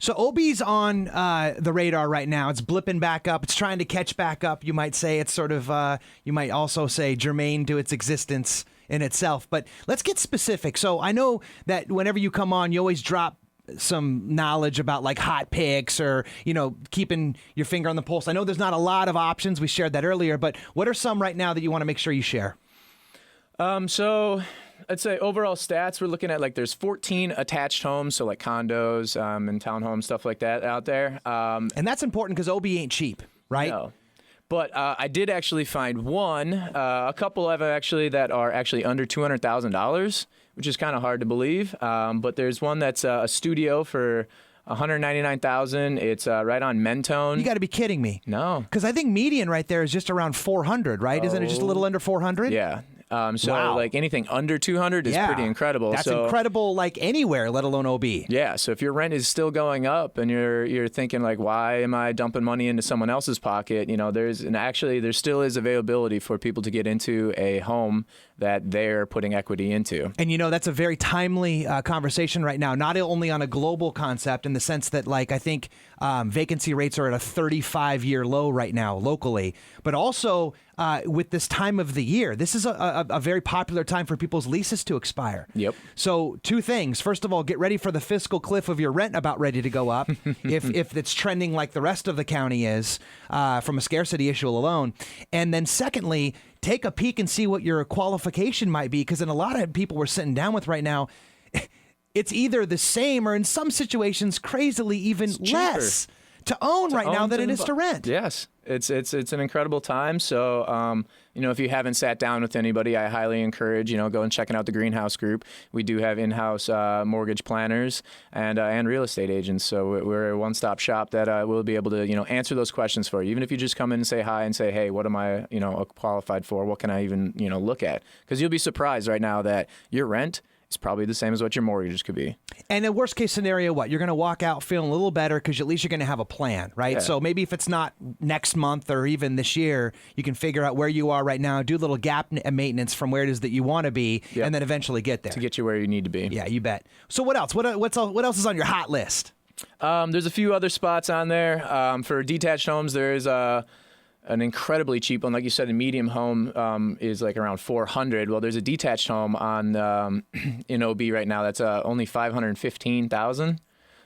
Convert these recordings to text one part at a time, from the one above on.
So OB's on the radar right now. It's blipping back up. It's trying to catch back up. You might say it's sort of, you might also say germane to its existence in itself. But let's get specific. So I know that whenever you come on, you always drop some knowledge about like hot picks or, keeping your finger on the pulse. I know there's not a lot of options. We shared that earlier. But what are some right now that you want to make sure you share? So I'd say overall stats, we're looking at there's 14 attached homes, so like condos and townhomes, stuff like that out there. And that's important because OB ain't cheap, right? No. But I did actually find a couple of actually that are actually under $200,000, which is kind of hard to believe. But there's one that's a studio for $199,000. It's right on Mentone. You got to be kidding me. No. Because I think median right there is just around 400, right? Isn't it just a little under 400? Yeah. So wow. Anything under 200 is pretty incredible. That's incredible, anywhere, let alone OB. Yeah. So if your rent is still going up and you're thinking why am I dumping money into someone else's pocket? There still is availability for people to get into a home that they're putting equity into. And that's a very timely conversation right now, not only on a global concept in the sense that I think vacancy rates are at a 35-year low right now locally, but also with this time of the year. This is a very popular time for people's leases to expire. Yep. So two things. First of all, get ready for the fiscal cliff of your rent about ready to go up if it's trending like the rest of the county is from a scarcity issue alone. And then secondly, take a peek and see what your qualification might be, because in a lot of people we're sitting down with right now, it's either the same or in some situations crazily even less to own right now than it is to rent. Yes. It's an incredible time. So, if you haven't sat down with anybody, I highly encourage, go and checking out the Greenhouse Group. We do have in-house mortgage planners and real estate agents. So we're a one-stop shop that will be able to, answer those questions for you. Even if you just come in and say hi and say, hey, what am I, qualified for? What can I even, look at? Because you'll be surprised right now that your rent is probably the same as what your mortgage could be. And in worst case scenario, what? You're going to walk out feeling a little better because at least you're going to have a plan, right? Yeah. So maybe if it's not next month or even this year, you can figure out where you are right now, do a little gap maintenance from where it is that you want to be, and then eventually get there. To get you where you need to be. Yeah, you bet. So what else? What else is on your hot list? There's a few other spots on there. For detached homes, there's an incredibly cheap one. Like you said, a medium home is around $400. Well, there's a detached home on in OB right now that's only $515,000.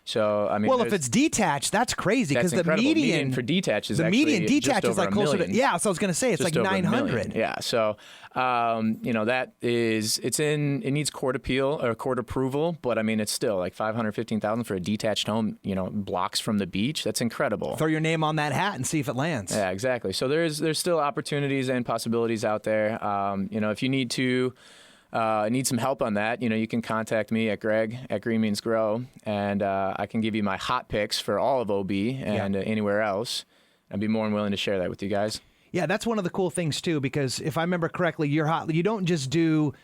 So well, if it's detached, that's crazy because the median for detached is median detached is closer to So I was going to say it's just 900. Yeah. So that is it needs court appeal or court approval, but it's still $515,000 for a detached home. Blocks from the beach. That's incredible. Throw your name on that hat and see if it lands. Yeah, exactly. So there's still opportunities and possibilities out there. If you need some help on that, you can contact me at Greg at Green Means Grow, and I can give you my hot picks for all of OB and anywhere else. I'd be more than willing to share that with you guys. Yeah, that's one of the cool things too, because if I remember correctly, you don't just do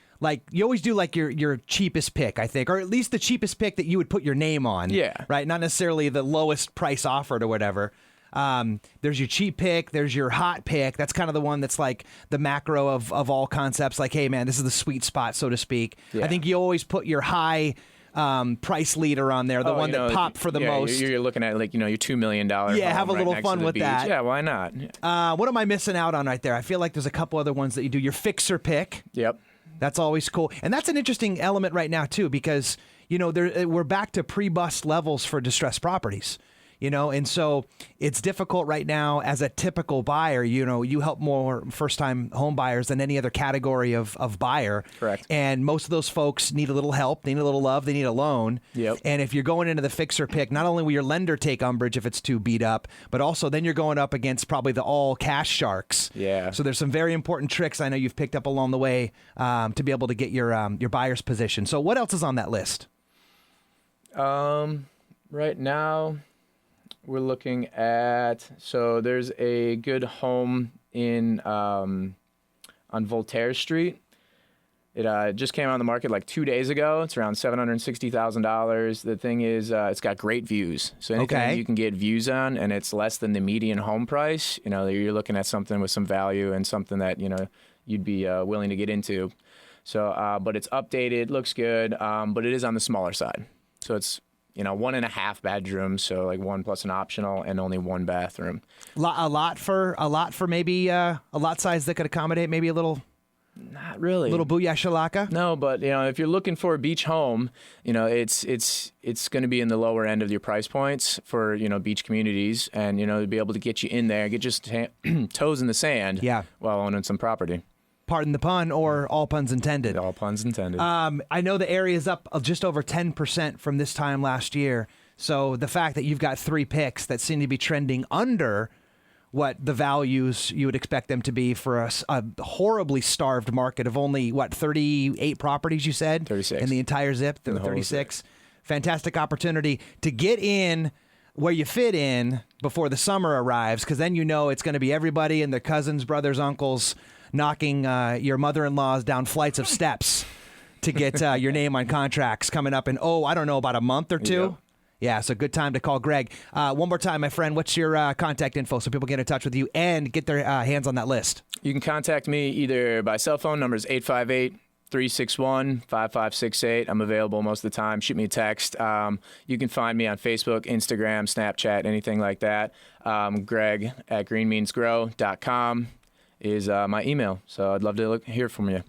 you always do your cheapest pick, I think, or at least the cheapest pick that you would put your name on. Yeah. Right. Not necessarily the lowest price offered or whatever. There's your cheap pick. There's your hot pick. That's kind of the one that's the macro of all concepts. Hey, man, this is the sweet spot, so to speak. Yeah. I think you always put your high price leader on there, the one that popped for the most. You're looking at your $2 million. Yeah, have a little fun with that. Yeah, why not? What am I missing out on right there? I feel like there's a couple other ones that you do. Your fixer pick. Yep. That's always cool. And that's an interesting element right now, too, because, we're back to pre-bust levels for distressed properties. And so it's difficult right now as a typical buyer. You help more first-time home buyers than any other category of buyer. Correct. And most of those folks need a little help, they need a little love, they need a loan. Yep. And if you're going into the fixer pick, not only will your lender take umbrage if it's too beat up, but also then you're going up against probably the all-cash sharks. Yeah. So there's some very important tricks I know you've picked up along the way to be able to get your buyer's position. So what else is on that list? Right now, we're looking at, so there's a good home on Voltaire Street. It just came on the market 2 days ago. It's around $760,000. The thing is, it's got great views. So anything you can get views on, and it's less than the median home price, you're looking at something with some value and something that, you'd be willing to get into. So, but it's updated, looks good, but it is on the smaller side. So it's 1.5 bedrooms, so like 1 plus an optional, and only 1 bathroom. A lot for maybe a lot size that could accommodate maybe a little. Not really. Little booyah shalaka? No, but if you're looking for a beach home, it's going to be in the lower end of your price points for beach communities, and to be able to get you in there, get just toes in the sand, while owning some property. Pardon the pun, or all puns intended. All puns intended. I know the area is up just over 10% from this time last year. So the fact that you've got 3 picks that seem to be trending under what the values you would expect them to be for a horribly starved market of only, 38 properties, you said? 36. In the entire zip? 36. Fantastic opportunity to get in where you fit in before the summer arrives, because then it's going to be everybody and their cousins, brothers, uncles knocking your mother-in-laws down flights of steps to get your name on contracts coming up in, I don't know, about a month or two. Yeah, so good time to call Greg. One more time, my friend, what's your contact info so people get in touch with you and get their hands on that list? You can contact me either by cell phone, numbers 858-361-5568. I'm available most of the time. Shoot me a text. You can find me on Facebook, Instagram, Snapchat, anything like that. Greg at greenmeansgrow.com is my email. So I'd love to hear from you.